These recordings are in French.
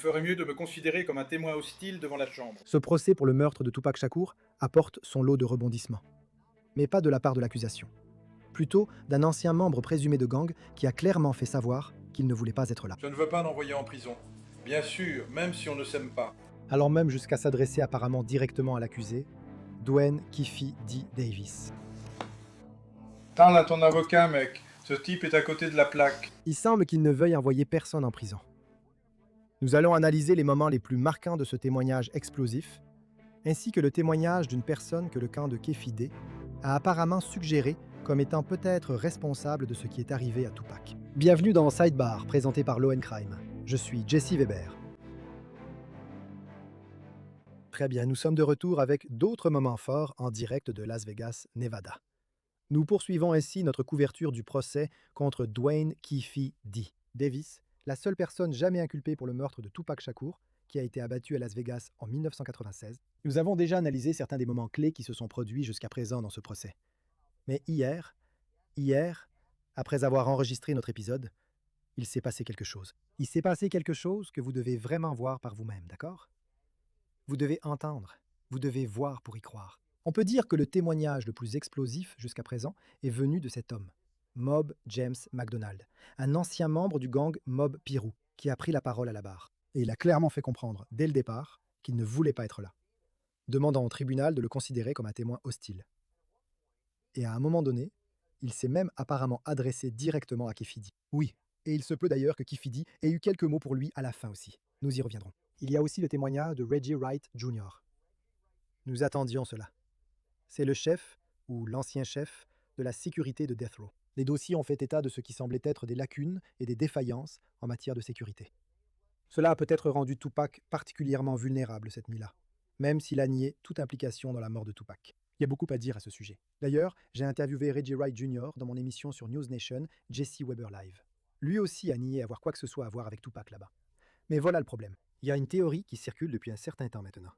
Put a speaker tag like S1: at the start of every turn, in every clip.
S1: ferais mieux de me considérer comme un témoin hostile devant la Chambre.
S2: Ce procès pour le meurtre de Tupac Shakur apporte son lot de rebondissements. Mais pas de la part de l'accusation. Plutôt d'un ancien membre présumé de gang qui a clairement fait savoir qu'il ne voulait pas être là.
S1: Je ne veux pas l'envoyer en prison. Bien sûr, même si on ne s'aime pas.
S2: Allant même jusqu'à s'adresser apparemment directement à l'accusé, Dwayne Keefe D. Davis.
S1: Parle à ton avocat, mec. Ce type est à côté de la plaque.
S2: Il semble qu'il ne veuille envoyer personne en prison. Nous allons analyser les moments les plus marquants de ce témoignage explosif, ainsi que le témoignage d'une personne que le camp de Keefe D. a apparemment suggéré comme étant peut-être responsable de ce qui est arrivé à Tupac. Bienvenue dans Sidebar, présenté par Law & Crime. Je suis Jesse Weber. Très bien, nous sommes de retour avec d'autres moments forts en direct de Las Vegas, Nevada. Nous poursuivons ainsi notre couverture du procès contre Dwayne Keefe D. Davis, la seule personne jamais inculpée pour le meurtre de Tupac Shakur, qui a été abattu à Las Vegas en 1996. Nous avons déjà analysé certains des moments clés qui se sont produits jusqu'à présent dans ce procès. Mais hier, après avoir enregistré notre épisode, il s'est passé quelque chose. Il s'est passé quelque chose que vous devez vraiment voir par vous-même, d'accord? Vous devez entendre, vous devez voir pour y croire. On peut dire que le témoignage le plus explosif jusqu'à présent est venu de cet homme, Mob James McDonald, un ancien membre du gang Mob Piru, qui a pris la parole à la barre. Et il a clairement fait comprendre, dès le départ, qu'il ne voulait pas être là, demandant au tribunal de le considérer comme un témoin hostile. Et à un moment donné, il s'est même apparemment adressé directement à Keefe D. Oui, et il se peut d'ailleurs que Keefe D ait eu quelques mots pour lui à la fin aussi. Nous y reviendrons. Il y a aussi le témoignage de Reggie Wright Jr. Nous attendions cela. C'est le chef, ou l'ancien chef, de la sécurité de Death Row. Les dossiers ont fait état de ce qui semblait être des lacunes et des défaillances en matière de sécurité. Cela a peut-être rendu Tupac particulièrement vulnérable cette nuit-là, même s'il a nié toute implication dans la mort de Tupac. Il y a beaucoup à dire à ce sujet. D'ailleurs, j'ai interviewé Reggie Wright Jr. dans mon émission sur News Nation, Jesse Weber Live. Lui aussi a nié avoir quoi que ce soit à voir avec Tupac là-bas. Mais voilà le problème. Il y a une théorie qui circule depuis un certain temps maintenant.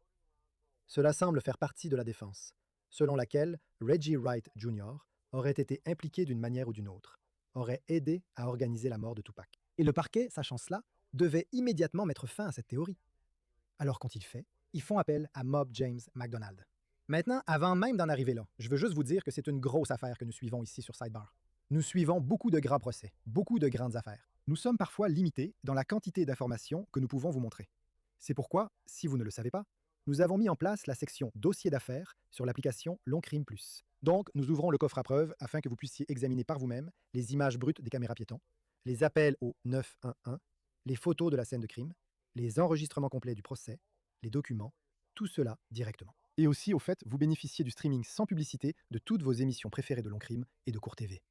S2: Cela semble faire partie de la défense, selon laquelle Reggie Wright Jr. aurait été impliqué d'une manière ou d'une autre, aurait aidé à organiser la mort de Tupac. Et le parquet, sachant cela, devait immédiatement mettre fin à cette théorie. Alors qu'ont-ils fait? Ils font appel à Mob James McDonald. Maintenant, avant même d'en arriver là, je veux juste vous dire que c'est une grosse affaire que nous suivons ici sur Sidebar. Nous suivons beaucoup de grands procès, beaucoup de grandes affaires. Nous sommes parfois limités dans la quantité d'informations que nous pouvons vous montrer. C'est pourquoi, si vous ne le savez pas, nous avons mis en place la section Dossier d'affaires sur l'application Longcrime Plus. Donc, nous ouvrons le coffre à preuves afin que vous puissiez examiner par vous-même les images brutes des caméras piétons, les appels au 911, les photos de la scène de crime, les enregistrements complets du procès, les documents, tout cela directement. Et aussi, au fait, vous bénéficiez du streaming sans publicité de toutes vos émissions préférées de Longcrime et de Court TV.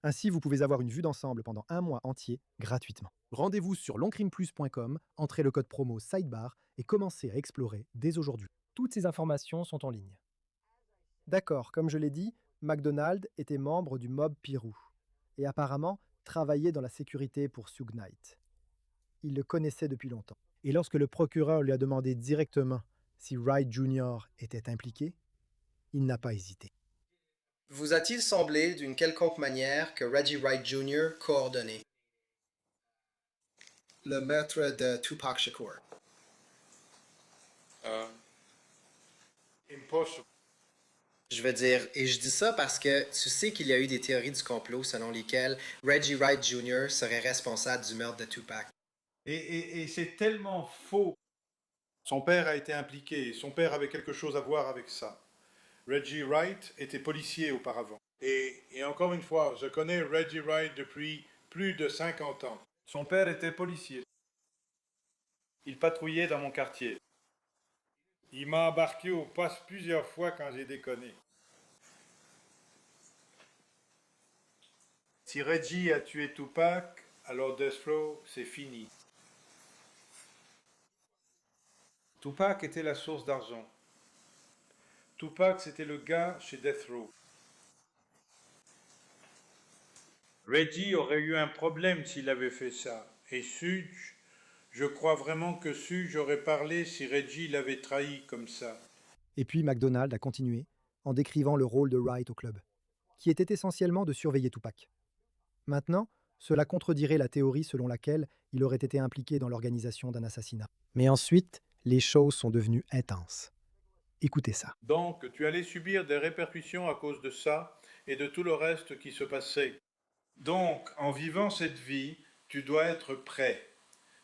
S2: Ainsi, vous pouvez avoir une vue d'ensemble pendant un mois entier, gratuitement. Rendez-vous sur longcrimeplus.com, entrez le code promo SIDEBAR et commencez à explorer dès aujourd'hui. Toutes ces informations sont en ligne. D'accord, comme je l'ai dit, McDonald était membre du Mob Piru et apparemment travaillait dans la sécurité pour Suge Knight. Il le connaissait depuis longtemps. Et lorsque le procureur lui a demandé directement si Wright Jr. était impliqué, il n'a pas hésité.
S3: Vous a-t-il semblé d'une quelconque manière que Reggie Wright Jr. coordonnait le meurtre de Tupac Shakur?
S1: Impossible.
S3: Je veux dire, et je dis ça parce que tu sais qu'il y a eu des théories du complot selon lesquelles Reggie Wright Jr. serait responsable du meurtre de Tupac.
S1: Et c'est tellement faux. Son père a été impliqué. Son père avait quelque chose à voir avec ça. Reggie Wright était policier auparavant. Et encore une fois, je connais Reggie Wright depuis plus de 50 ans. Son père était policier. Il patrouillait dans mon quartier. Il m'a embarqué au poste plusieurs fois quand j'ai déconné. Si Reggie a tué Tupac, alors Death Row, c'est fini. Tupac était la source d'argent. Tupac, c'était le gars chez Death Row. Reggie aurait eu un problème s'il avait fait ça. Et Suge, je crois vraiment que Suge aurait parlé si Reggie l'avait trahi comme ça.
S2: Et puis McDonald a continué en décrivant le rôle de Wright au club, qui était essentiellement de surveiller Tupac. Maintenant, Cela contredirait la théorie selon laquelle il aurait été impliqué dans l'organisation d'un assassinat. Mais ensuite, les choses sont devenues intenses. Écoutez ça.
S1: Donc, tu allais subir des répercussions à cause de ça et de tout le reste qui se passait. Donc, en vivant cette vie, tu dois être prêt.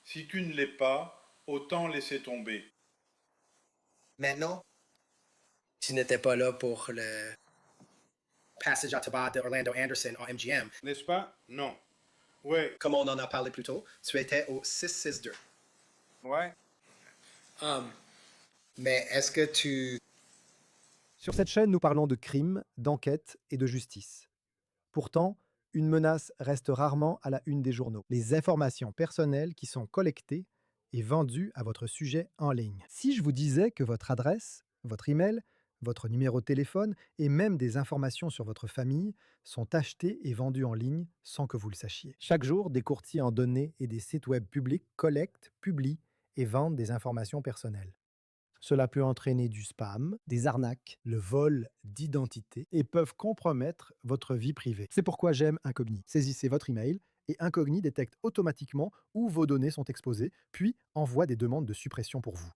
S1: Si tu ne l'es pas, autant laisser tomber.
S3: Maintenant, tu n'étais pas là pour le passage à tabac de Orlando Anderson en MGM.
S1: N'est-ce pas? Non. Ouais.
S3: Comme on en a parlé plus tôt, tu étais au 662.
S1: Ouais.
S3: Mais est-ce que tu...
S2: Sur cette chaîne, nous parlons de crimes, d'enquêtes et de justice. Pourtant, une menace reste rarement à la une des journaux. Les informations personnelles qui sont collectées et vendues à votre sujet en ligne. Si je vous disais que votre adresse, votre email, votre numéro de téléphone et même des informations sur votre famille sont achetées et vendues en ligne sans que vous le sachiez. Chaque jour, des courtiers en données et des sites web publics collectent, publient et vendent des informations personnelles. Cela peut entraîner du spam, des arnaques, le vol d'identité et peuvent compromettre votre vie privée. C'est pourquoi j'aime Incogni. Saisissez votre email et Incogni détecte automatiquement où vos données sont exposées, puis envoie des demandes de suppression pour vous.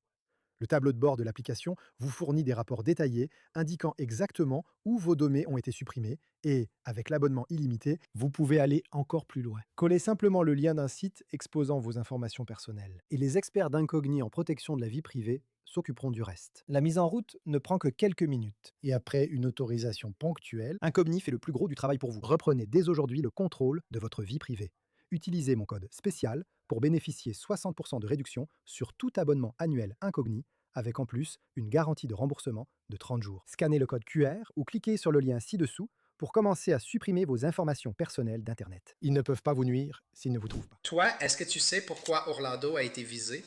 S2: Le tableau de bord de l'application vous fournit des rapports détaillés indiquant exactement où vos données ont été supprimées et, avec l'abonnement illimité, vous pouvez aller encore plus loin. Collez simplement le lien d'un site exposant vos informations personnelles et les experts d'Incogni en protection de la vie privée s'occuperont du reste. La mise en route ne prend que quelques minutes et après une autorisation ponctuelle, Incogni fait le plus gros du travail pour vous. Reprenez dès aujourd'hui le contrôle de votre vie privée. Utilisez mon code spécial pour bénéficier 60% de réduction sur tout abonnement annuel Incogni, avec en plus une garantie de remboursement de 30 jours. Scannez le code QR ou cliquez sur le lien ci-dessous pour commencer à supprimer vos informations personnelles d'Internet. Ils ne peuvent pas vous nuire s'ils ne vous trouvent pas.
S3: Toi, est-ce que tu sais pourquoi Orlando a été visé?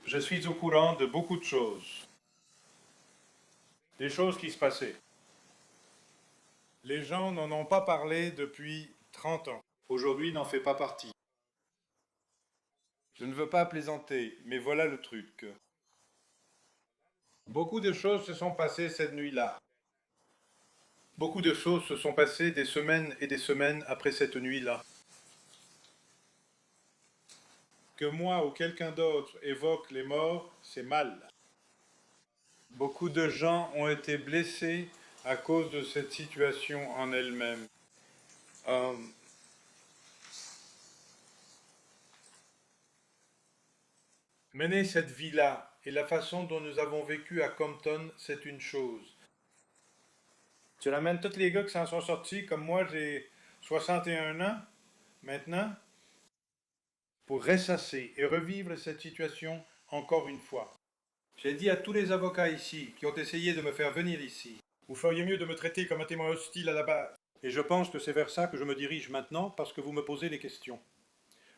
S1: Je suis au courant de beaucoup de choses. Des choses qui se passaient. Les gens n'en ont pas parlé depuis 30 ans. Aujourd'hui n'en fait pas partie. Je ne veux pas plaisanter, mais voilà le truc. Beaucoup de choses se sont passées cette nuit-là. Beaucoup de choses se sont passées des semaines et des semaines après cette nuit-là. Que moi ou quelqu'un d'autre évoque les morts, c'est mal. Beaucoup de gens ont été blessés à cause de cette situation en elle-même. Mener cette vie-là et la façon dont nous avons vécu à Compton, c'est une chose. Tu ramènes tous les gars qui s'en sont sortis, comme moi j'ai 61 ans maintenant, pour ressasser et revivre cette situation encore une fois. J'ai dit à tous les avocats ici qui ont essayé de me faire venir ici, vous feriez mieux de me traiter comme un témoin hostile à la base. Et je pense que c'est vers ça que je me dirige maintenant parce que vous me posez des questions.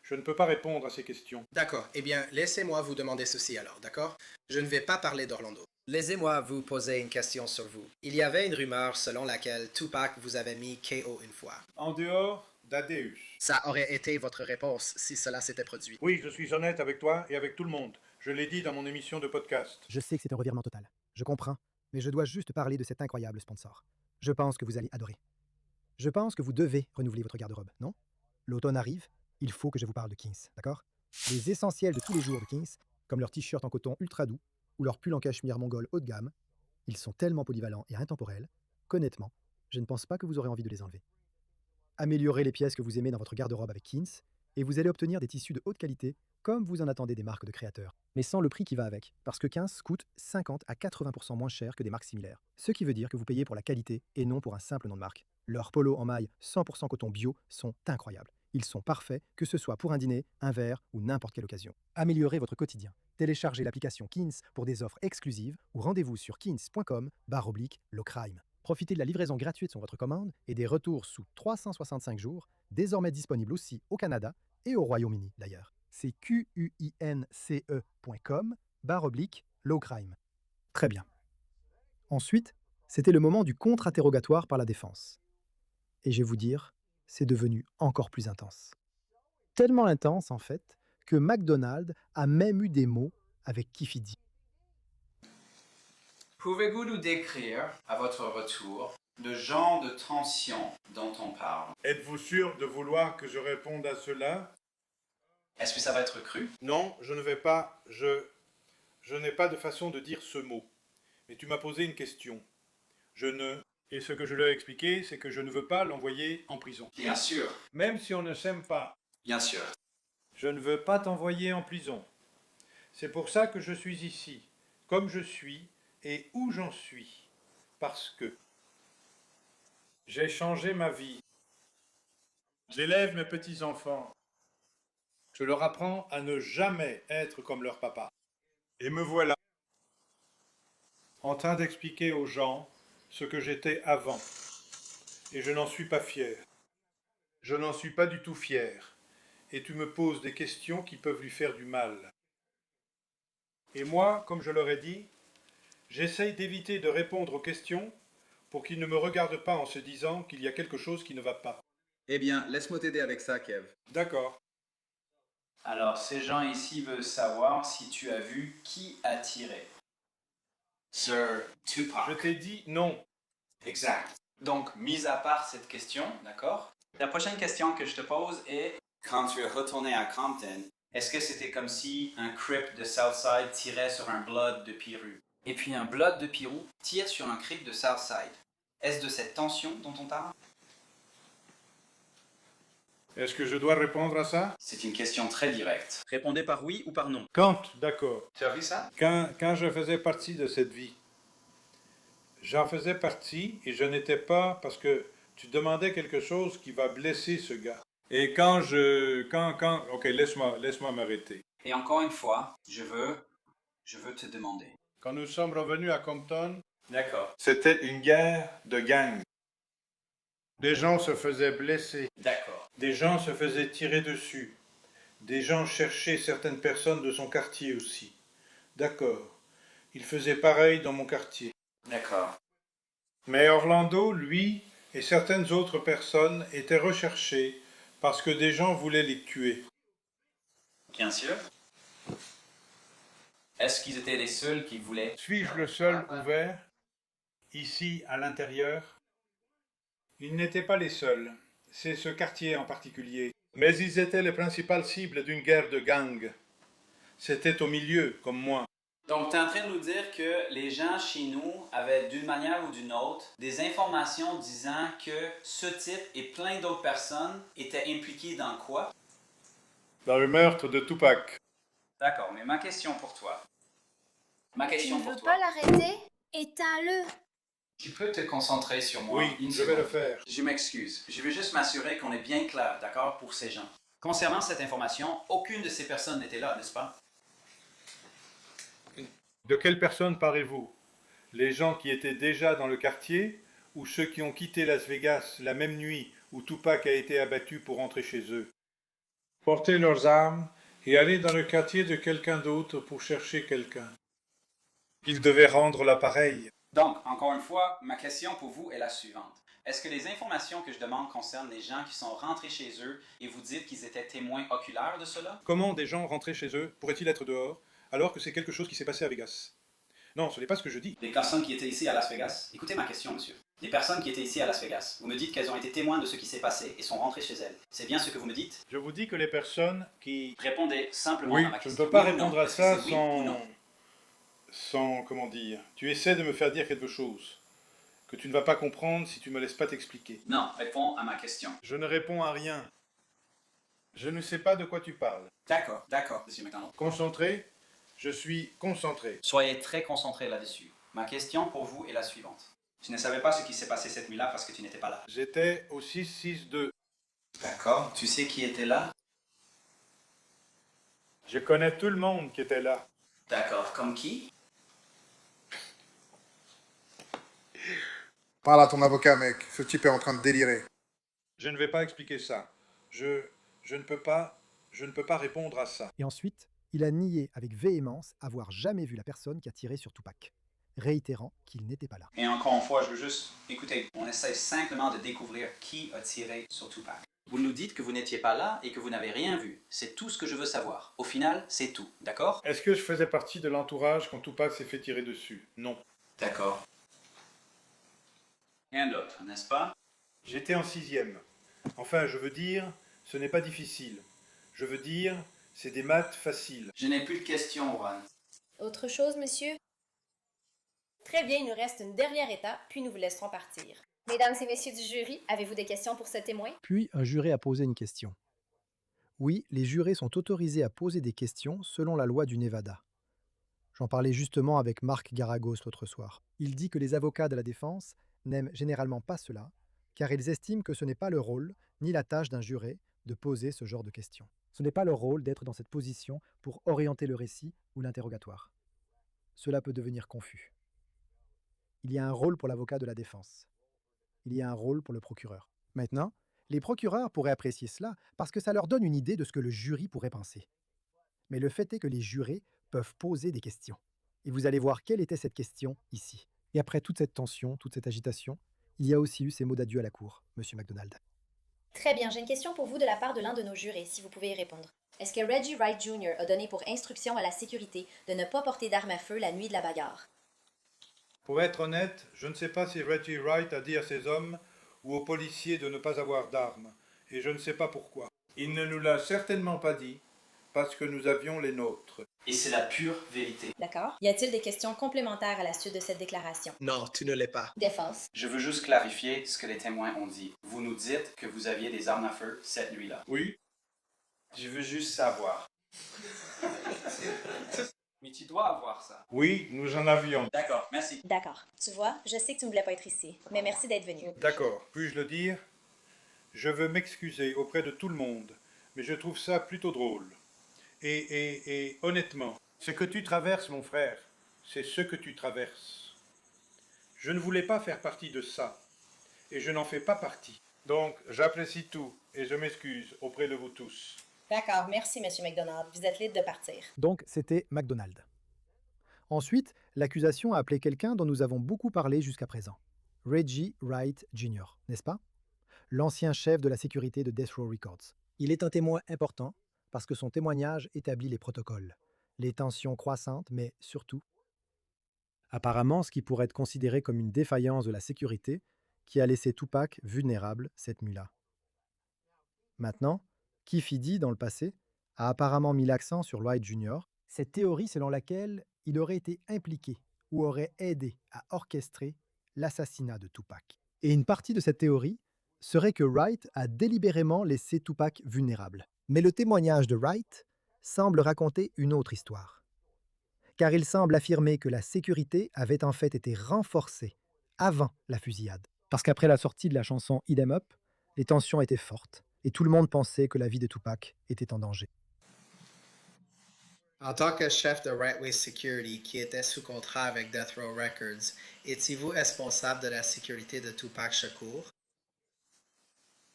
S1: Je ne peux pas répondre à ces questions.
S3: D'accord. Eh bien, laissez-moi vous demander ceci alors, d'accord? Je ne vais pas parler d'Orlando. Laissez-moi vous poser une question sur vous. Il y avait une rumeur selon laquelle Tupac vous avait mis KO une fois.
S1: En dehors d'Adeus.
S3: Ça aurait été votre réponse si cela s'était produit.
S1: Oui, je suis honnête avec toi et avec tout le monde. Je l'ai dit dans mon émission de podcast.
S2: Je sais que c'est un revirement total. Je comprends, mais je dois juste parler de cet incroyable sponsor. Je pense que vous allez adorer. Je pense que vous devez renouveler votre garde-robe, non? L'automne arrive, il faut que je vous parle de Kings, d'accord? Les essentiels de tous les jours de Kings, comme leurs t-shirts en coton ultra doux ou leurs pulls en cachemire mongol haut de gamme, ils sont tellement polyvalents et intemporels qu'honnêtement, je ne pense pas que vous aurez envie de les enlever. Améliorez les pièces que vous aimez dans votre garde-robe avec Kings et vous allez obtenir des tissus de haute qualité comme vous en attendez des marques de créateurs, mais sans le prix qui va avec, parce que Kings coûte 50 à 80% moins cher que des marques similaires. Ce qui veut dire que vous payez pour la qualité et non pour un simple nom de marque. Leurs polos en maille 100% coton bio sont incroyables. Ils sont parfaits, que ce soit pour un dîner, un verre ou n'importe quelle occasion. Améliorez votre quotidien. Téléchargez l'application Kins pour des offres exclusives ou rendez-vous sur kins.com/lowcrime. Profitez de la livraison gratuite sur votre commande et des retours sous 365 jours, désormais disponibles aussi au Canada et au Royaume-Uni d'ailleurs. C'est QUINCE.com/lowcrime. Très bien. Ensuite, c'était le moment du contre-interrogatoire par la défense. Et je vais vous dire, c'est devenu encore plus intense. Tellement intense, en fait, que McDonald a même eu des mots avec Kifidi.
S4: Pouvez-vous nous décrire, à votre retour, le genre de tension dont on parle?
S1: Êtes-vous sûr de vouloir que je réponde à cela?
S4: Est-ce que ça va être cru?
S1: Non, je ne vais pas. Je n'ai pas de façon de dire ce mot. Mais tu m'as posé une question. Je ne... Et ce que je leur ai expliqué, c'est que je ne veux pas l'envoyer en prison.
S4: Bien sûr.
S1: Même si on ne s'aime pas,
S4: Bien sûr.
S1: je ne veux pas t'envoyer en prison. C'est pour ça que je suis ici, comme je suis et où j'en suis. Parce que j'ai changé ma vie. J'élève mes petits-enfants. Je leur apprends à ne jamais être comme leur papa. Et me voilà en train d'expliquer aux gens ce que j'étais avant. Et je n'en suis pas fier. Je n'en suis pas du tout fier. Et tu me poses des questions qui peuvent lui faire du mal. Et moi, comme je leur ai dit, j'essaye d'éviter de répondre aux questions pour qu'ils ne me regardent pas en se disant qu'il y a quelque chose qui ne va pas.
S5: Eh bien, laisse-moi t'aider avec ça, Kev.
S1: D'accord.
S4: Alors, ces gens ici veulent savoir si tu as vu qui a tiré. Sir Tupac.
S1: Je t'ai dit non.
S4: Exact. Donc, mis à part cette question, d'accord? La prochaine question que je te pose est, quand tu es retourné à Compton, est-ce que c'était comme si un Crip de Southside tirait sur un Blood de Pirou? Et puis un Blood de Pirou tire sur un Crip de Southside. Est-ce de cette tension dont on parle?
S1: Est-ce que je dois répondre à ça?
S4: C'est une question très directe. Répondez par oui ou par non.
S1: Quand, d'accord.
S4: Tu as vu ça?
S1: Quand je faisais partie de cette vie, j'en faisais partie et je n'étais pas parce que tu demandais quelque chose qui va blesser ce gars. Et ok, laisse-moi m'arrêter.
S4: Et encore une fois, je veux te demander.
S1: Quand nous sommes revenus à Compton,
S4: D'accord.
S1: c'était une guerre de gangs. Des gens se faisaient blesser,
S4: D'accord.
S1: des gens se faisaient tirer dessus, des gens cherchaient certaines personnes de son quartier aussi. D'accord. Il faisait pareil dans mon quartier.
S4: D'accord.
S1: Mais Orlando, lui, et certaines autres personnes étaient recherchés parce que des gens voulaient les tuer.
S4: Bien sûr. Est-ce qu'ils étaient les seuls qui voulaient?
S1: Suis-je le seul ouvert, ici à l'intérieur? Ils n'étaient pas les seuls, c'est ce quartier en particulier. Mais ils étaient les principales cibles d'une guerre de gangs. C'était au milieu, comme moi.
S4: Donc, tu es en train de nous dire que les gens chez nous avaient, d'une manière ou d'une autre, des informations disant que ce type et plein d'autres personnes étaient impliqués dans quoi?
S1: Dans le meurtre de Tupac.
S4: D'accord, mais ma question pour toi. Ma
S6: Tu
S4: question
S6: ne
S4: pour
S6: veux
S4: toi.
S6: pas l'arrêter? Éteins-le.
S4: Tu peux te concentrer sur moi?
S1: Oui,
S4: une
S1: je vais le
S4: seconde.
S1: faire.
S4: Je m'excuse. Je veux juste m'assurer qu'on est bien clair, d'accord, pour ces gens. Concernant cette information, aucune de ces personnes n'était là, n'est-ce pas?
S1: De quelles personnes parlez-vous? Les gens qui étaient déjà dans le quartier ou ceux qui ont quitté Las Vegas la même nuit où Tupac a été abattu pour rentrer chez eux? Porter leurs armes et aller dans le quartier de quelqu'un d'autre pour chercher quelqu'un. Ils devaient rendre l'appareil.
S4: Donc, encore une fois, ma question pour vous est la suivante. Est-ce que les informations que je demande concernent les gens qui sont rentrés chez eux et vous dites qu'ils étaient témoins oculaires de cela?
S1: Comment des gens rentrés chez eux pourraient-ils être dehors alors que c'est quelque chose qui s'est passé à Vegas? Non, ce n'est pas ce que je dis.
S4: Les personnes qui étaient ici à Las Vegas, écoutez ma question, monsieur. Les personnes qui étaient ici à Las Vegas, vous me dites qu'elles ont été témoins de ce qui s'est passé et sont rentrées chez elles. C'est bien ce que vous me dites?
S1: Je vous dis que les personnes qui...
S4: Répondez simplement
S1: Oui,
S4: à ma
S1: je ne
S4: question.
S1: peux pas
S4: Oui ou non?
S1: répondre à
S4: Est-ce que
S1: ça
S4: c'est oui ou non?
S1: sans, comment dire, tu essaies de me faire dire quelque chose que tu ne vas pas comprendre si tu me laisses pas t'expliquer.
S4: Non, réponds à ma question.
S1: Je ne réponds à rien. Je ne sais pas de quoi tu parles.
S4: D'accord, monsieur McDonald.
S1: Concentré? Je suis concentré.
S4: Soyez très concentré là-dessus. Ma question pour vous est la suivante. Tu ne savais pas ce qui s'est passé cette nuit-là parce que tu n'étais pas là.
S1: J'étais au 662.
S4: D'accord. Tu sais qui était là?
S1: Je connais tout le monde qui était là.
S4: D'accord. Comme qui?
S7: Parle à ton avocat, mec. Ce type est en train de délirer.
S1: Je ne vais pas expliquer ça. Je ne peux pas répondre à ça.
S2: Et ensuite, il a nié avec véhémence avoir jamais vu la personne qui a tiré sur Tupac, réitérant qu'il n'était pas là.
S4: Et encore une fois, je veux juste... Écoutez, on essaie simplement de découvrir qui a tiré sur Tupac. Vous nous dites que vous n'étiez pas là et que vous n'avez rien vu. C'est tout ce que je veux savoir. Au final, c'est tout. D'accord?
S1: Est-ce que je faisais partie de l'entourage quand Tupac s'est fait tirer dessus? Non.
S4: D'accord. Rien d'autre, n'est-ce pas?
S1: J'étais en sixième. Enfin, je veux dire, ce n'est pas difficile. Je veux dire, c'est des maths faciles.
S4: Je n'ai plus de questions, Ron.
S8: Autre chose, monsieur? Très bien, il nous reste une dernière étape, puis nous vous laisserons partir.
S6: Mesdames et messieurs du jury, avez-vous des questions pour ce témoin?
S2: Puis un juré a posé une question. Oui, les jurés sont autorisés à poser des questions selon la loi du Nevada. J'en parlais justement avec Marc Garagos l'autre soir. Il dit que les avocats de la défense n'aiment généralement pas cela, car ils estiment que ce n'est pas le rôle ni la tâche d'un juré de poser ce genre de questions. Ce n'est pas leur rôle d'être dans cette position pour orienter le récit ou l'interrogatoire. Cela peut devenir confus. Il y a un rôle pour l'avocat de la défense. Il y a un rôle pour le procureur. Maintenant, les procureurs pourraient apprécier cela parce que ça leur donne une idée de ce que le jury pourrait penser. Mais le fait est que les jurés peuvent poser des questions. Et vous allez voir quelle était cette question ici. Et après toute cette tension, toute cette agitation, il y a aussi eu ces mots d'adieu à la cour, Monsieur MacDonald.
S6: Très bien, j'ai une question pour vous de la part de l'un de nos jurés, si vous pouvez y répondre. Est-ce que Reggie Wright Jr. a donné pour instruction à la sécurité de ne pas porter d'armes à feu la nuit de la bagarre?
S1: Pour être honnête, je ne sais pas si Reggie Wright a dit à ses hommes ou aux policiers de ne pas avoir d'armes, et je ne sais pas pourquoi. Il ne nous l'a certainement pas dit, parce que nous avions les nôtres.
S4: Et c'est la pure vérité.
S8: D'accord. Y a-t-il des questions complémentaires à la suite de cette déclaration?
S3: Non, tu ne l'es pas.
S6: Défense.
S4: Je veux juste clarifier ce que les témoins ont dit. Vous nous dites que vous aviez des armes à feu cette nuit-là.
S1: Oui,
S4: Je veux juste savoir. Mais tu dois avoir ça.
S1: oui, nous en avions.
S4: D'accord, merci.
S6: D'accord. Tu vois, je sais que tu ne voulais pas être ici, mais merci d'être venu.
S1: D'accord, puis-je le dire? Je veux m'excuser auprès de tout le monde, mais je trouve ça plutôt drôle. Et honnêtement, ce que tu traverses, mon frère, c'est ce que tu traverses. Je ne voulais pas faire partie de ça, et je n'en fais pas partie. Donc, j'apprécie tout, et je m'excuse auprès de vous tous.
S8: D'accord, merci, monsieur McDonald. Vous êtes libre de partir.
S2: Donc, c'était MacDonald. Ensuite, l'accusation a appelé quelqu'un dont nous avons beaucoup parlé jusqu'à présent. Reggie Wright Jr., n'est-ce pas? L'ancien chef de la sécurité de Death Row Records. Il est un témoin important parce que son témoignage établit les protocoles, les tensions croissantes, mais surtout, apparemment ce qui pourrait être considéré comme une défaillance de la sécurité qui a laissé Tupac vulnérable cette nuit-là. Maintenant, Keefe D, dans le passé, a apparemment mis l'accent sur Wright Jr., cette théorie selon laquelle il aurait été impliqué ou aurait aidé à orchestrer l'assassinat de Tupac. Et une partie de cette théorie serait que Wright a délibérément laissé Tupac vulnérable. Mais le témoignage de Wright semble raconter une autre histoire. Car il semble affirmer que la sécurité avait en fait été renforcée avant la fusillade. Parce qu'après la sortie de la chanson Eat 'Em Up, les tensions étaient fortes et tout le monde pensait que la vie de Tupac était en danger.
S3: En tant que chef de Right Way Security qui était sous contrat avec Death Row Records, étiez-vous responsable de la sécurité de Tupac Shakur?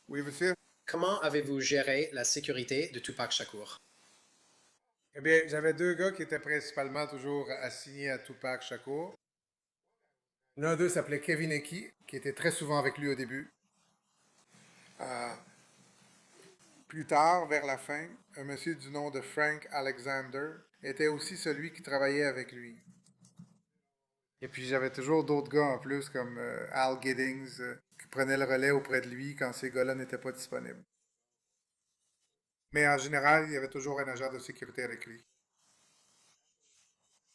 S7: Oui, monsieur.
S3: Comment avez-vous géré la sécurité de Tupac Shakur?
S7: Eh bien, j'avais deux gars qui étaient principalement toujours assignés à Tupac Shakur. L'un d'eux s'appelait Kevin Eki, qui était très souvent avec lui au début. Plus tard, vers la fin, un monsieur du nom de Frank Alexander était aussi celui qui travaillait avec lui. Et puis j'avais toujours d'autres gars en plus, comme Al Giddings, qui prenaient le relais auprès de lui quand ces gars-là n'étaient pas disponibles. Mais en général, il y avait toujours un agent de sécurité avec lui.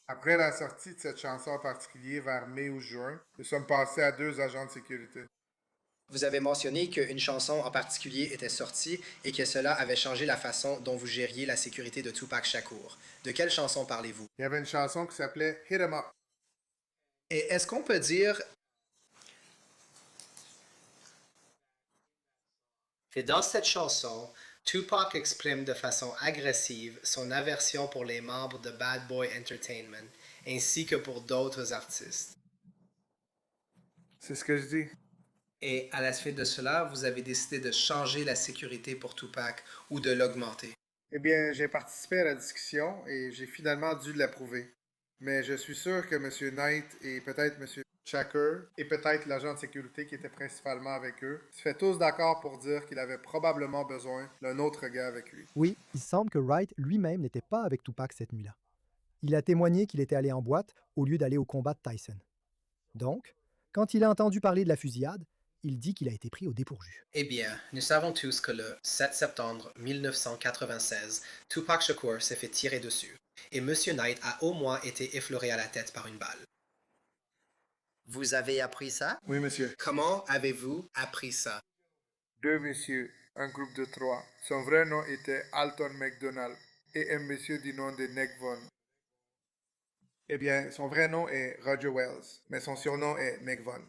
S7: Après la sortie de cette chanson en particulier, vers mai ou juin, nous sommes passés à 2 agents de sécurité.
S3: Vous avez mentionné qu'une chanson en particulier était sortie et que cela avait changé la façon dont vous gériez la sécurité de Tupac Shakur. De quelle chanson parlez-vous?
S7: Il y avait une chanson qui s'appelait Hit 'Em Up.
S3: Et est-ce qu'on peut dire que dans cette chanson, Tupac exprime de façon agressive son aversion pour les membres de Bad Boy Entertainment, ainsi que pour d'autres artistes?
S7: C'est ce que je dis.
S3: Et à la suite de cela, vous avez décidé de changer la sécurité pour Tupac ou de l'augmenter.
S7: Eh bien, j'ai participé à la discussion et j'ai finalement dû l'approuver. Mais je suis sûr que M. Knight et peut-être M. Shakur et peut-être l'agent de sécurité qui était principalement avec eux se fait tous d'accord pour dire qu'il avait probablement besoin d'un autre gars avec lui.
S2: Oui, il semble que Wright lui-même n'était pas avec Tupac cette nuit-là. Il a témoigné qu'il était allé en boîte au lieu d'aller au combat de Tyson. Donc, quand il a entendu parler de la fusillade, il dit qu'il a été pris au dépourvu.
S3: Eh bien, nous savons tous que le 7 septembre 1996, Tupac Shakur s'est fait tirer dessus, et M. Knight a au moins été effleuré à la tête par une balle. Vous avez appris ça?
S7: Oui, monsieur.
S3: Comment avez-vous appris ça?
S7: Deux messieurs, un groupe de trois. Son vrai nom était Alton McDonald et un monsieur du nom de Nick Von. Eh bien, son vrai nom est Roger Wells, mais son surnom est Nick Von.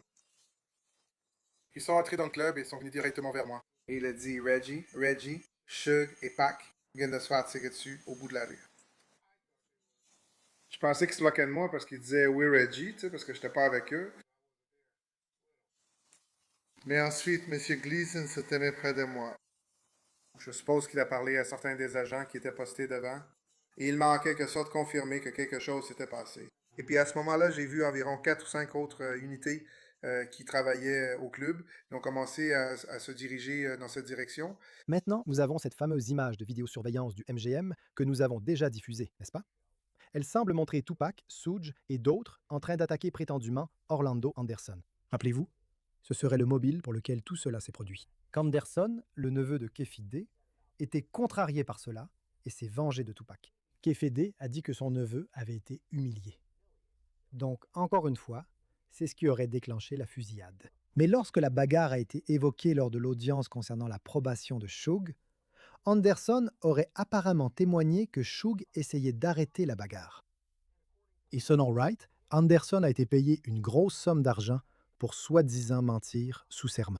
S7: Ils sont entrés dans le club et sont venus directement vers moi. Et il a dit Reggie, Suge et Pac viennent de se faire tirer dessus au bout de la rue. Je pensais qu'ils se moquaient de moi parce qu'ils disaient oui Reggie, tu sais, parce que j'étais pas avec eux. Mais ensuite, M. Gleason se tenait près de moi. Je suppose qu'il a parlé à certains des agents qui étaient postés devant. Et il m'a en quelque sorte confirmé que quelque chose s'était passé. Et puis à ce moment-là, j'ai vu environ 4 ou 5 autres unités qui travaillaient au club. Ils ont commencé à se diriger dans cette direction.
S2: Maintenant, nous avons cette fameuse image de vidéosurveillance du MGM que nous avons déjà diffusée, n'est-ce pas? Elle semble montrer Tupac, Suge et d'autres en train d'attaquer prétendument Orlando Anderson. Rappelez-vous, ce serait le mobile pour lequel tout cela s'est produit. Qu'Anderson, le neveu de Keffi D, était contrarié par cela et s'est vengé de Tupac. Keffi D a dit que son neveu avait été humilié. Donc, encore une fois, c'est ce qui aurait déclenché la fusillade. Mais lorsque la bagarre a été évoquée lors de l'audience concernant la probation de Suge, Anderson aurait apparemment témoigné que Suge essayait d'arrêter la bagarre. Et selon Wright, Anderson a été payé une grosse somme d'argent pour soi-disant mentir sous serment.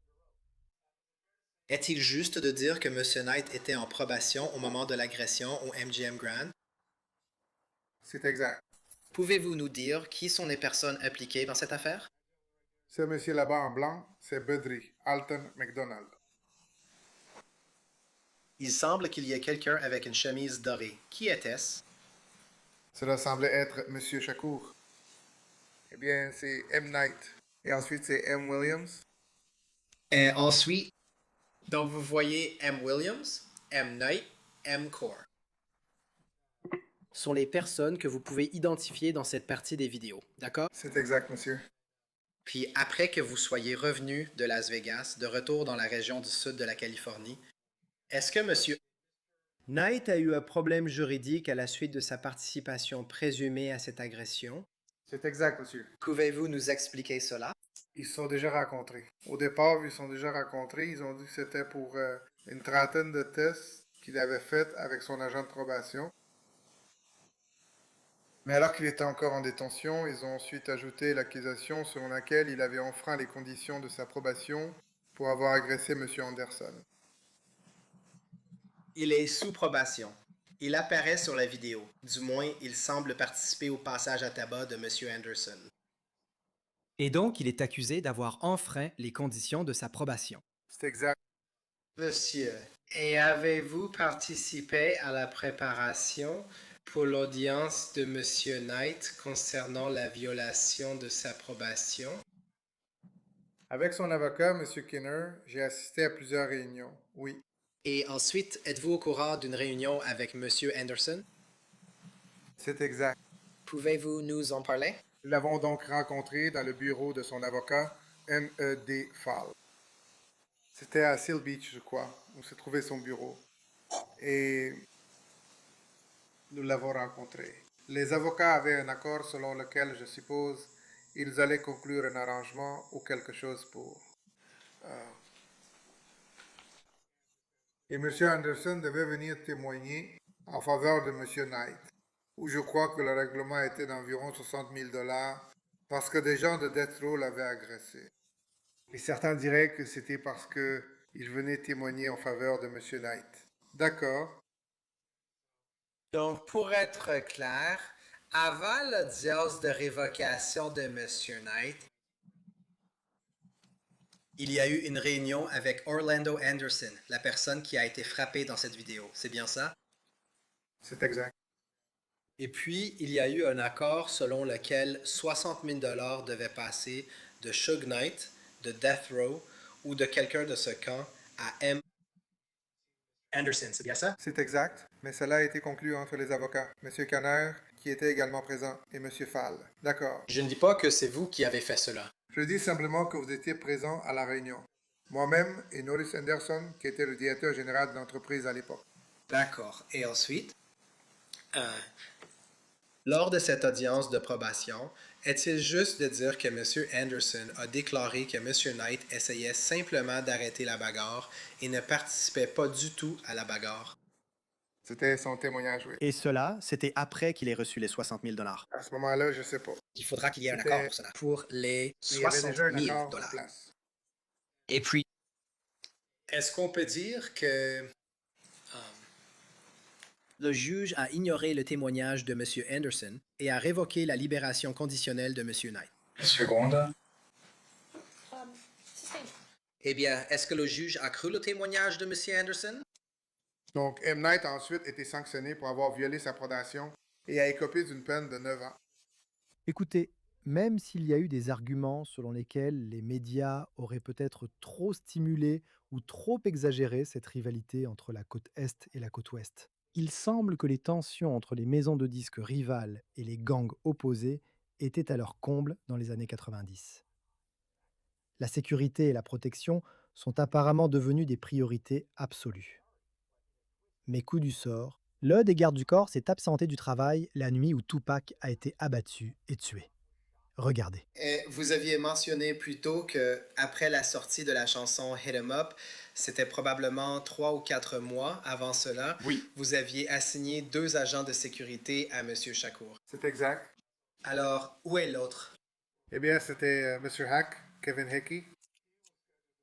S3: Est-il juste de dire que M. Knight était en probation au moment de l'agression au MGM Grand?
S7: C'est exact.
S3: Pouvez-vous nous dire qui sont les personnes impliquées dans cette affaire?
S7: Ce monsieur là-bas en blanc, c'est Budry, Alton McDonald.
S3: Il semble qu'il y ait quelqu'un avec une chemise dorée. Qui était-ce?
S7: Cela semblait être monsieur Shakur. Eh bien, c'est M. Knight. Et ensuite, c'est M. Williams.
S3: Et ensuite, donc vous voyez M. Williams, M. Knight, M. Core. Sont les personnes que vous pouvez identifier dans cette partie des vidéos, d'accord?
S7: C'est exact, monsieur.
S3: Puis après que vous soyez revenu de Las Vegas, de retour dans la région du sud de la Californie, est-ce que M. Knight a eu un problème juridique à la suite de sa participation présumée à cette agression?
S7: C'est exact, monsieur.
S3: Pouvez-vous nous expliquer cela?
S7: Ils se sont déjà rencontrés. Au départ, ils se sont déjà rencontrés. Ils ont dit que c'était pour une trentaine de tests qu'il avait fait avec son agent de probation. Mais alors qu'il était encore en détention, ils ont ensuite ajouté l'accusation selon laquelle il avait enfreint les conditions de sa probation pour avoir agressé M. Anderson.
S3: Il est sous probation. Il apparaît sur la vidéo. Du moins, il semble participer au passage à tabac de M. Anderson. Et donc, il est accusé d'avoir enfreint les conditions de sa probation.
S7: C'est exact.
S3: Monsieur, et avez-vous participé à la préparation pour l'audience de M. Knight concernant la violation de sa probation?
S7: Avec son avocat, M. Kinner, j'ai assisté à plusieurs réunions. Oui.
S3: Et ensuite, êtes-vous au courant d'une réunion avec M. Anderson?
S7: C'est exact.
S3: Pouvez-vous nous en parler?
S7: Nous l'avons donc rencontré dans le bureau de son avocat, M.E.D. Fall. C'était à Seal Beach, je crois, où se trouvait son bureau. Et nous l'avons rencontré. Les avocats avaient un accord selon lequel, je suppose, ils allaient conclure un arrangement ou quelque chose pour... Et M. Anderson devait venir témoigner en faveur de M. Knight, où je crois que le règlement était d'environ 60 000 $ parce que des gens de Death Row l'avaient agressé. Et certains diraient que c'était parce qu'il venait témoigner en faveur de M. Knight. D'accord.
S3: Donc, pour être clair, avant l'audience de révocation de M. Knight, il y a eu une réunion avec Orlando Anderson, la personne qui a été frappée dans cette vidéo. C'est bien ça?
S7: C'est exact.
S3: Et puis, il y a eu un accord selon lequel 60 000 $ devaient passer de Suge Knight, de Death Row ou de quelqu'un de ce camp à M. Anderson. C'est bien ça?
S7: C'est exact, mais cela a été conclu entre les avocats. M. Kanner qui était également présent, et M. Fall. D'accord.
S3: Je ne dis pas que c'est vous qui avez fait cela.
S7: Je dis simplement que vous étiez présent à la réunion. Moi-même et Norris Anderson, qui était le directeur général de l'entreprise à l'époque.
S3: D'accord. Et ensuite? Lors de cette audience de probation, est-il juste de dire que M. Anderson a déclaré que M. Knight essayait simplement d'arrêter la bagarre et ne participait pas du tout à la bagarre?
S7: C'était son témoignage, oui.
S2: Et cela, c'était après qu'il ait reçu les 60 000 $.
S7: À ce moment-là, je sais pas.
S3: Il faudra qu'il y ait un
S7: C'était-
S3: accord pour cela. Pour les
S7: Mais il y avait
S3: 60
S7: déjà un
S3: 000
S7: accord en
S3: dollars.
S7: place.
S3: Et puis, est-ce qu'on peut dire que le juge a ignoré le témoignage de M. Anderson et a révoqué la libération conditionnelle de M. Knight?
S5: Seconde.
S3: Eh bien, est-ce que le juge a cru le témoignage de M. Anderson?
S7: Donc, M. Knight a ensuite été sanctionné pour avoir violé sa probation et a écopé d'une peine de 9 ans.
S2: Écoutez, même s'il y a eu des arguments selon lesquels les médias auraient peut-être trop stimulé ou trop exagéré cette rivalité entre la côte Est et la côte Ouest, il semble que les tensions entre les maisons de disques rivales et les gangs opposés étaient à leur comble dans les années 90. La sécurité et la protection sont apparemment devenues des priorités absolues. Mais coup du sort, l'un des gardes du corps s'est absenté du travail la nuit où Tupac a été abattu et tué. Regardez.
S3: Et vous aviez mentionné plus tôt que après la sortie de la chanson Hit 'em Up, c'était probablement 3 ou 4 mois avant cela.
S1: Oui.
S3: Vous aviez assigné 2 agents de sécurité à M. Shakur.
S7: C'est exact.
S3: Alors, où est l'autre?
S7: Eh bien, c'était M. Hack, Kevin Hickey.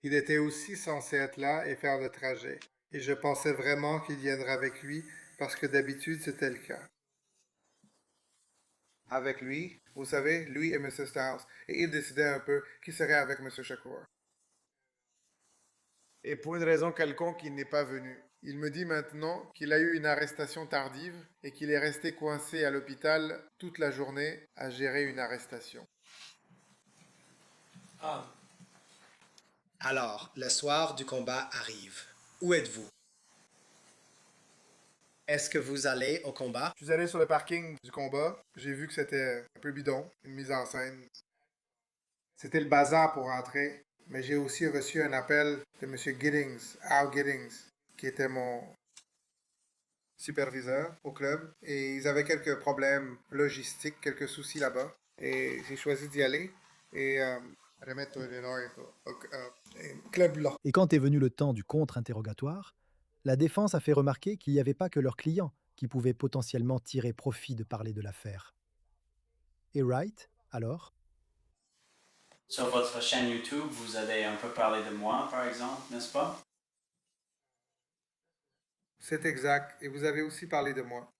S7: Il était aussi censé être là et faire le trajet. Et je pensais vraiment qu'il viendrait avec lui parce que d'habitude, c'était le cas. Avec lui, vous savez, lui et M. Styles. Et il décidait un peu qui serait avec M. Shakur. Et pour une raison quelconque, il n'est pas venu. Il me dit maintenant qu'il a eu une arrestation tardive et qu'il est resté coincé à l'hôpital toute la journée à gérer une arrestation.
S3: Alors, le soir du combat arrive. Où êtes-vous? Est-ce que vous allez au combat?
S7: Je suis allé sur le parking du combat. J'ai vu que c'était un peu bidon, une mise en scène. C'était le bazar pour entrer, mais j'ai aussi reçu un appel de M. Giddings, Al Giddings, qui était mon superviseur au club. Et ils avaient quelques problèmes logistiques, quelques soucis là-bas. Et j'ai choisi d'y aller et remettre les noms au club là.
S2: Et quand est venu le temps du contre-interrogatoire, la défense a fait remarquer qu'il n'y avait pas que leurs clients qui pouvaient potentiellement tirer profit de parler de l'affaire. Et Wright, alors?
S4: Sur votre chaîne YouTube, vous avez un peu parlé de moi, par exemple, n'est-ce pas?
S7: C'est exact. Et vous avez aussi parlé de moi.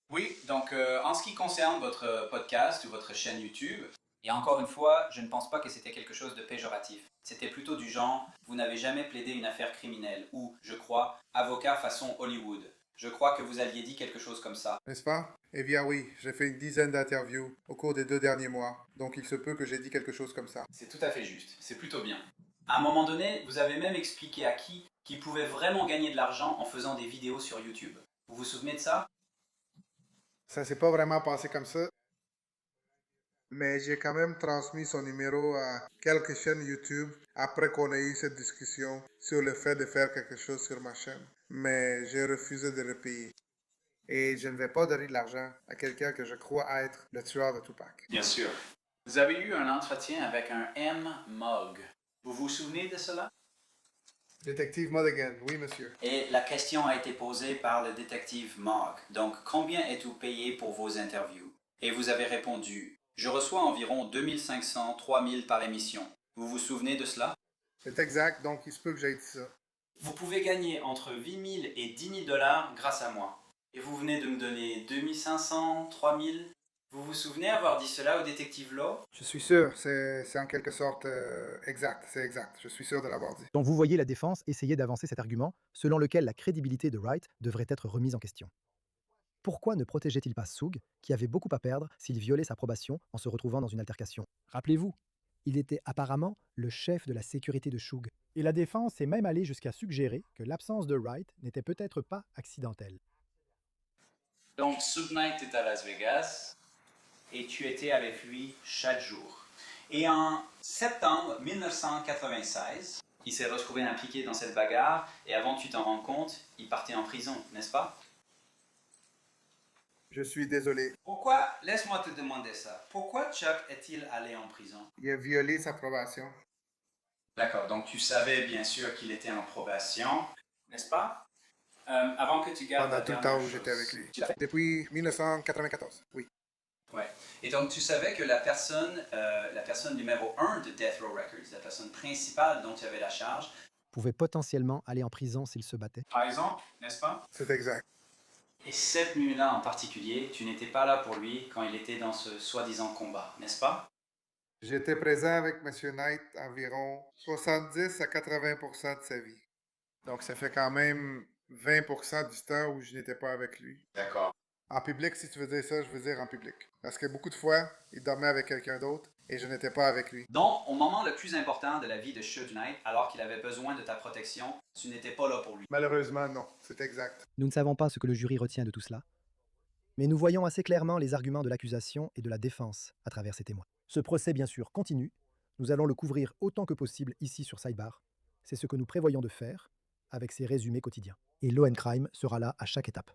S4: Oui, donc en ce qui concerne votre podcast ou votre chaîne YouTube, et encore une fois, je ne pense pas que c'était quelque chose de péjoratif. C'était plutôt du genre, vous n'avez jamais plaidé une affaire criminelle, ou, je crois, avocat façon Hollywood. Je crois que vous aviez dit quelque chose comme ça.
S7: N'est-ce pas? Eh bien oui, j'ai fait une dizaine d'interviews au cours des 2 derniers mois, donc il se peut que j'ai dit quelque chose comme ça.
S4: C'est tout à fait juste, c'est plutôt bien. À un moment donné, vous avez même expliqué à qui pouvait vraiment gagner de l'argent en faisant des vidéos sur YouTube. Vous vous souvenez de ça?
S7: Ça s'est pas vraiment passé comme ça, mais j'ai quand même transmis son numéro à quelques chaînes YouTube après qu'on ait eu cette discussion sur le fait de faire quelque chose sur ma chaîne. Mais j'ai refusé de le payer. Et je ne vais pas donner de l'argent à quelqu'un que je crois être le tueur de Tupac.
S4: Bien sûr. Vous avez eu un entretien avec un M. Mogg. Vous vous souvenez de cela?
S7: Détective Mulligan, oui monsieur.
S4: Et la question a été posée par le détective Mogg. Donc, combien êtes-vous payé pour vos interviews? Et vous avez répondu, je reçois environ 2500, 3000 par émission. Vous vous souvenez de cela?
S7: C'est exact, donc il se peut que j'aie dit ça.
S4: Vous pouvez gagner entre 8 000 et 10 000 dollars grâce à moi. Et vous venez de me donner 2500, 3000. Vous vous souvenez avoir dit cela au détective Law?
S7: Je suis sûr, c'est en quelque sorte exact, c'est exact. Je suis sûr de l'avoir dit.
S2: Donc vous voyez la défense essayer d'avancer cet argument selon lequel la crédibilité de Wright devrait être remise en question. Pourquoi ne protégeait-il pas Soug, qui avait beaucoup à perdre s'il violait sa probation en se retrouvant dans une altercation? Rappelez-vous, il était apparemment le chef de la sécurité de Soug. Et la défense est même allée jusqu'à suggérer que l'absence de Wright n'était peut-être pas accidentelle.
S4: Donc, Suge Knight est à Las Vegas et tu étais avec lui chaque jour. Et en septembre 1996, il s'est retrouvé impliqué dans cette bagarre et avant que tu t'en rendes compte, il partait en prison, n'est-ce pas?
S7: Je suis désolé.
S4: Pourquoi, laisse-moi te demander ça, pourquoi Chuck est-il allé en prison?
S7: Il a violé sa probation.
S4: D'accord, donc tu savais bien sûr qu'il était en probation, n'est-ce pas? Avant que tu gardes
S7: Pendant
S4: la
S7: tout le
S4: dernière
S7: temps où
S4: chose.
S7: j'étais avec lui.
S4: Tu l'as fait?
S7: Depuis 1994, oui.
S4: Ouais. Et donc tu savais que la personne numéro 1 de Death Row Records, la personne principale dont tu avais la charge,
S2: Pouvait potentiellement aller en prison s'il se battait.
S4: par exemple, n'est-ce pas?
S7: C'est exact.
S4: Et cette nuit-là en particulier, tu n'étais pas là pour lui quand il était dans ce soi-disant combat, n'est-ce pas?
S7: J'étais présent avec M. Knight environ 70 à 80% de sa vie. Donc ça fait quand même 20% du temps où je n'étais pas avec lui.
S4: D'accord.
S7: En public, si tu veux dire ça, je veux dire en public. Parce que beaucoup de fois, il dormait avec quelqu'un d'autre et je n'étais pas avec lui.
S4: Donc, au moment le plus important de la vie de Suge Knight, alors qu'il avait besoin de ta protection, tu n'étais pas là pour lui.
S7: Malheureusement, non. C'est exact.
S2: Nous ne savons pas ce que le jury retient de tout cela, mais nous voyons assez clairement les arguments de l'accusation et de la défense à travers ces témoins. Ce procès, bien sûr, continue. Nous allons le couvrir autant que possible ici sur Sidebar. C'est ce que nous prévoyons de faire avec ces résumés quotidiens. Et Law & Crime sera là à chaque étape.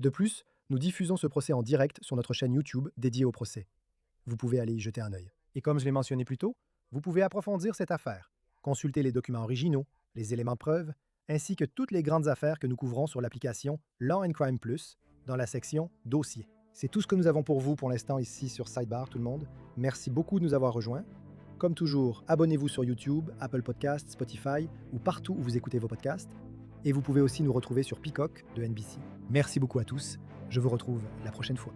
S2: De plus, nous diffusons ce procès en direct sur notre chaîne YouTube dédiée au procès. Vous pouvez aller y jeter un œil. Et comme je l'ai mentionné plus tôt, vous pouvez approfondir cette affaire, consulter les documents originaux, les éléments de preuve, ainsi que toutes les grandes affaires que nous couvrons sur l'application Law & Crime Plus dans la section Dossiers. C'est tout ce que nous avons pour vous pour l'instant ici sur Sidebar, tout le monde. Merci beaucoup de nous avoir rejoints. Comme toujours, abonnez-vous sur YouTube, Apple Podcasts, Spotify ou partout où vous écoutez vos podcasts. Et vous pouvez aussi nous retrouver sur Peacock de NBC. Merci beaucoup à tous. Je vous retrouve la prochaine fois.